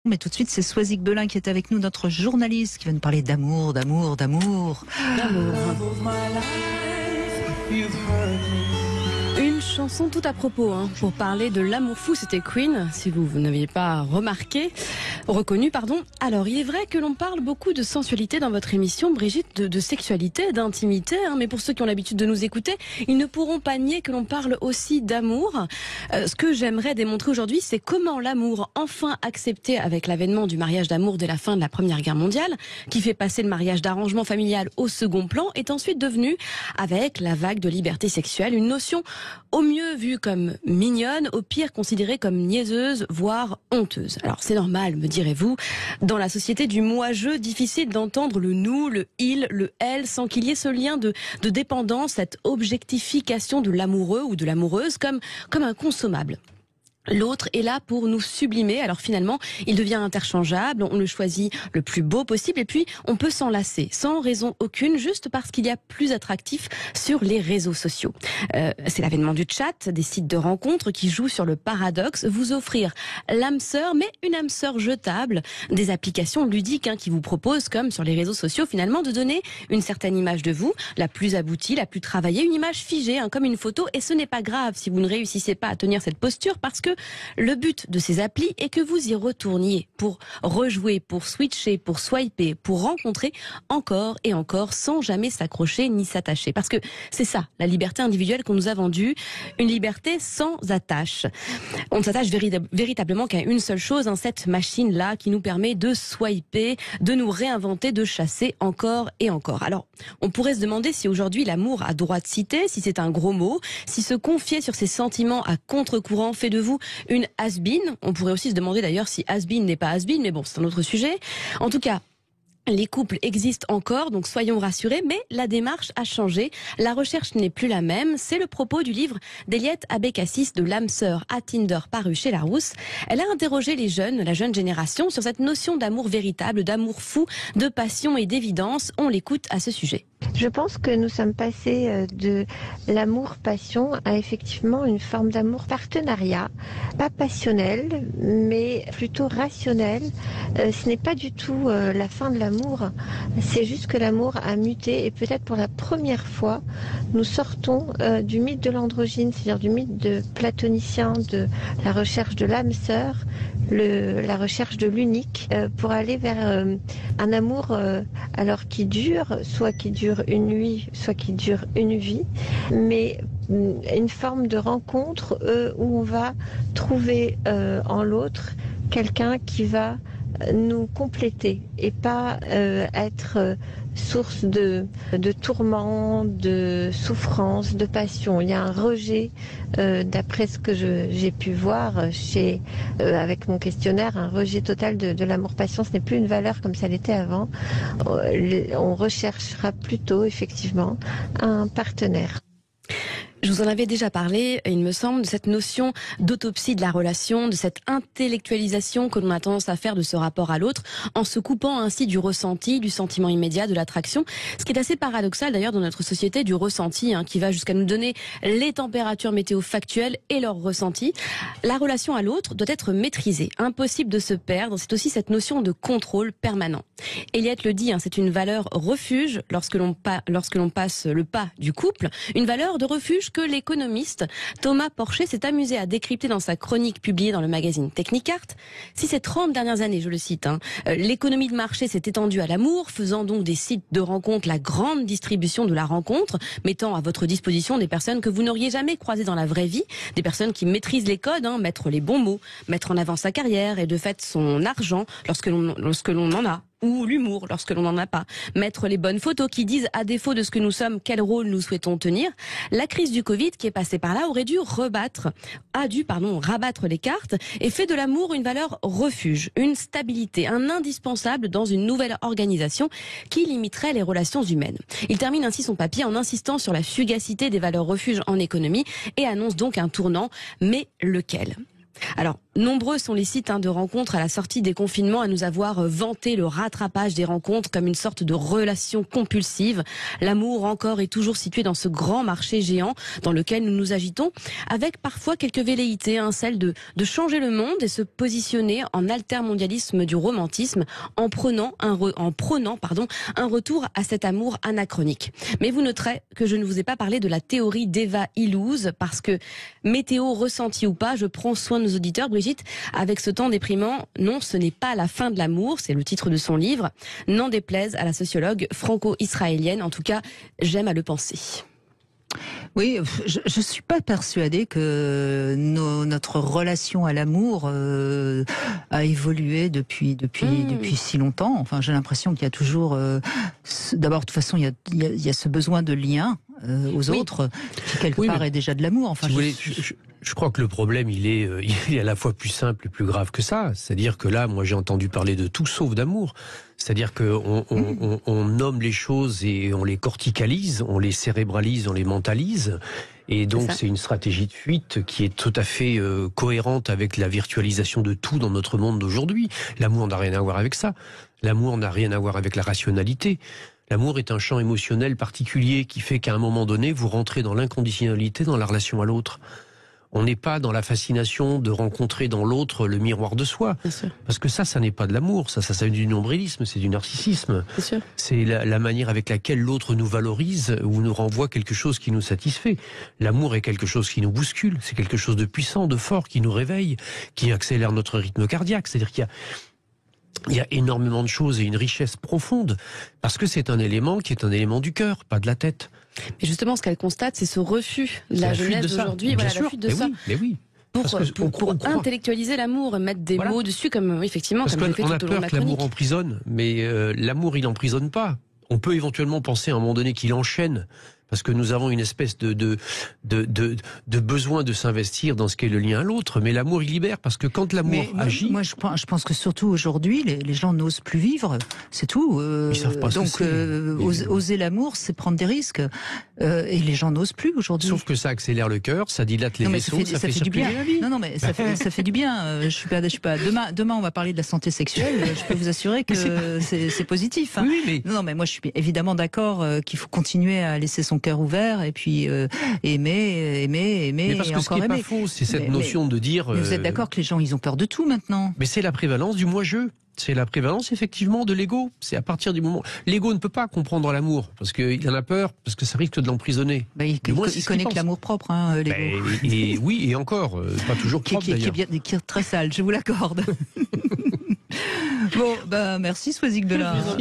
Mais tout de suite, c'est Soisic Belin qui est avec nous, notre journaliste, qui va nous parler d'amour, d'amour, d'amour. Une chanson tout à propos pour parler de l'amour fou, c'était Queen, si vous n'aviez pas reconnu. Alors, il est vrai que l'on parle beaucoup de sensualité dans votre émission, Brigitte, de sexualité, d'intimité, mais pour ceux qui ont l'habitude de nous écouter, ils ne pourront pas nier que l'on parle aussi d'amour. Ce que j'aimerais démontrer aujourd'hui, c'est comment l'amour, enfin accepté avec l'avènement du mariage d'amour dès la fin de la Première Guerre mondiale, qui fait passer le mariage d'arrangement familial au second plan, est ensuite devenu, avec la vague de liberté sexuelle, une notion au mieux vue comme mignonne, au pire considérée comme niaiseuse, voire honteuse. Alors c'est normal, me direz-vous, dans la société du moi-je, difficile d'entendre le nous, le il, le elle, sans qu'il y ait ce lien de dépendance, cette objectification de l'amoureux ou de l'amoureuse comme un consommable. L'autre est là pour nous sublimer, alors finalement il devient interchangeable, on le choisit le plus beau possible et puis on peut s'en lasser, sans raison aucune, juste parce qu'il y a plus attractif sur les réseaux sociaux. C'est l'avènement du chat, des sites de rencontres qui jouent sur le paradoxe, vous offrir l'âme sœur, mais une âme sœur jetable, des applications ludiques qui vous proposent, comme sur les réseaux sociaux finalement, de donner une certaine image de vous, la plus aboutie, la plus travaillée, une image figée, comme une photo, et ce n'est pas grave si vous ne réussissez pas à tenir cette posture, parce que le but de ces applis est que vous y retourniez pour rejouer, pour switcher, pour swiper, pour rencontrer encore et encore sans jamais s'accrocher ni s'attacher. Parce que c'est ça, la liberté individuelle qu'on nous a vendue, une liberté sans attache. On ne s'attache véritablement qu'à une seule chose, cette machine-là qui nous permet de swiper, de nous réinventer, de chasser encore et encore. Alors, on pourrait se demander si aujourd'hui l'amour a droit de citer, si c'est un gros mot, si se confier sur ses sentiments à contre-courant fait de vous une has-been. On pourrait aussi se demander d'ailleurs si has-been n'est pas has-been, mais bon, c'est un autre sujet. En tout cas, les couples existent encore, donc soyons rassurés, mais la démarche a changé. La recherche n'est plus la même. C'est le propos du livre d'Eliette Abécassis de l'âme sœur à Tinder, paru chez Larousse. Elle a interrogé la jeune génération, sur cette notion d'amour véritable, d'amour fou, de passion et d'évidence. On l'écoute à ce sujet. Je pense que nous sommes passés de l'amour-passion à effectivement une forme d'amour partenariat, pas passionnel, mais plutôt rationnel. Ce n'est pas du tout la fin de l'amour, c'est juste que l'amour a muté et peut-être pour la première fois, nous sortons du mythe de l'androgyne, c'est-à-dire du mythe de platonicien, de la recherche de l'âme sœur, la recherche de l'unique, pour aller vers un amour alors qui dure, soit qui dure une nuit, soit qui dure une vie, mais une forme de rencontre où on va trouver en l'autre quelqu'un qui va nous compléter et pas être source de tourments, de souffrance, de passion. Il y a un rejet, d'après ce que j'ai pu voir avec mon questionnaire, un rejet total de l'amour-passion. Ce n'est plus une valeur comme ça l'était avant. On recherchera plutôt, effectivement, un partenaire. Je vous en avais déjà parlé, il me semble, de cette notion d'autopsie de la relation, de cette intellectualisation que l'on a tendance à faire de ce rapport à l'autre, en se coupant ainsi du ressenti, du sentiment immédiat, de l'attraction. Ce qui est assez paradoxal d'ailleurs dans notre société, du ressenti, qui va jusqu'à nous donner les températures météo factuelles et leurs ressentis. La relation à l'autre doit être maîtrisée, impossible de se perdre. C'est aussi cette notion de contrôle permanent. Eliette le dit, c'est une valeur refuge lorsque l'on passe le pas du couple, une valeur de refuge que l'économiste Thomas Porcher s'est amusé à décrypter dans sa chronique publiée dans le magazine Technicart. Si ces 30 dernières années, je le cite, l'économie de marché s'est étendue à l'amour, faisant donc des sites de rencontres la grande distribution de la rencontre, mettant à votre disposition des personnes que vous n'auriez jamais croisées dans la vraie vie, des personnes qui maîtrisent les codes, mettre les bons mots, mettre en avant sa carrière et de fait son argent lorsque l'on en a, ou l'humour lorsque l'on n'en a pas, mettre les bonnes photos qui disent, à défaut de ce que nous sommes, quel rôle nous souhaitons tenir. La crise du Covid qui est passée par là aurait dû rabattre les cartes et fait de l'amour une valeur refuge, une stabilité, un indispensable dans une nouvelle organisation qui limiterait les relations humaines. Il termine ainsi son papier en insistant sur la fugacité des valeurs refuges en économie et annonce donc un tournant, mais lequel ? Alors, nombreux sont les sites de rencontres à la sortie des confinements à nous avoir vanté le rattrapage des rencontres comme une sorte de relation compulsive. L'amour encore est toujours situé dans ce grand marché géant dans lequel nous nous agitons, avec parfois quelques velléités, celle de changer le monde et se positionner en altermondialisme du romantisme en prônant un retour à cet amour anachronique. Mais vous noterez que je ne vous ai pas parlé de la théorie d'Eva Illouz, parce que météo ressenti ou pas, je prends soin de nos auditeurs, Brigitte, avec ce temps déprimant. Non, ce n'est pas la fin de l'amour, c'est le titre de son livre. N'en déplaise à la sociologue franco-israélienne, en tout cas, j'aime à le penser. Oui, je ne suis pas persuadée que notre relation à l'amour a évolué depuis si longtemps. Enfin, j'ai l'impression qu'il y a toujours... D'abord, de toute façon, il y a ce besoin de lien aux autres, qui quelque part est déjà de l'amour. Enfin, je crois que le problème, il est à la fois plus simple et plus grave que ça. C'est-à-dire que là, moi, j'ai entendu parler de tout sauf d'amour. C'est-à-dire qu'on nomme les choses et on les corticalise, on les cérébralise, on les mentalise. Et donc, c'est une stratégie de fuite qui est tout à fait cohérente avec la virtualisation de tout dans notre monde d'aujourd'hui. L'amour n'a rien à voir avec ça. L'amour n'a rien à voir avec la rationalité. L'amour est un champ émotionnel particulier qui fait qu'à un moment donné, vous rentrez dans l'inconditionnalité dans la relation à l'autre. On n'est pas dans la fascination de rencontrer dans l'autre le miroir de soi. Parce que ça n'est pas de l'amour. Ça c'est du nombrilisme, c'est du narcissisme. C'est la manière avec laquelle l'autre nous valorise ou nous renvoie quelque chose qui nous satisfait. L'amour est quelque chose qui nous bouscule. C'est quelque chose de puissant, de fort, qui nous réveille, qui accélère notre rythme cardiaque. C'est-à-dire qu'il y a énormément de choses et une richesse profonde. Parce que c'est un élément qui est un élément du cœur, pas de la tête. Mais justement, ce qu'elle constate, c'est ce refus de la jeunesse d'aujourd'hui, la fuite de ça. Mais oui. Pour intellectualiser l'amour, mettre des mots dessus, comme effectivement, comme j'ai fait tout au long de ma chronique. On a peur que l'amour emprisonne, mais l'amour, il n'emprisonne pas. On peut éventuellement penser à un moment donné qu'il enchaîne, parce que nous avons une espèce de besoin de s'investir dans ce qu'est le lien à l'autre, mais l'amour il libère, parce que quand l'amour agit... Moi je pense que surtout aujourd'hui, les gens n'osent plus vivre, c'est tout. Ils savent pas donc oser l'amour, c'est prendre des risques, et les gens n'osent plus aujourd'hui. Sauf que ça accélère le cœur, ça dilate les vaisseaux, ça fait circuler la vie. Non mais ça fait du bien. Je suis pas. Demain on va parler de la santé sexuelle. Je peux vous assurer que c'est positif. Hein. Oui, mais... Non mais moi je suis évidemment d'accord qu'il faut continuer à laisser son cœur ouvert et puis aimer mais parce que ce qui n'est pas faux, c'est cette notion de dire... Mais vous êtes d'accord que les gens, ils ont peur de tout maintenant? Mais c'est la prévalence du moi-je. C'est la prévalence, effectivement, de l'ego. C'est à partir du moment... L'ego ne peut pas comprendre l'amour, parce qu'il en a peur, parce que ça risque de l'emprisonner. Il connaît que l'amour propre, l'ego. Oui, et encore, pas toujours propre, d'ailleurs. Qui est très sale, je vous l'accorde. Bon, merci Soisig Bellard.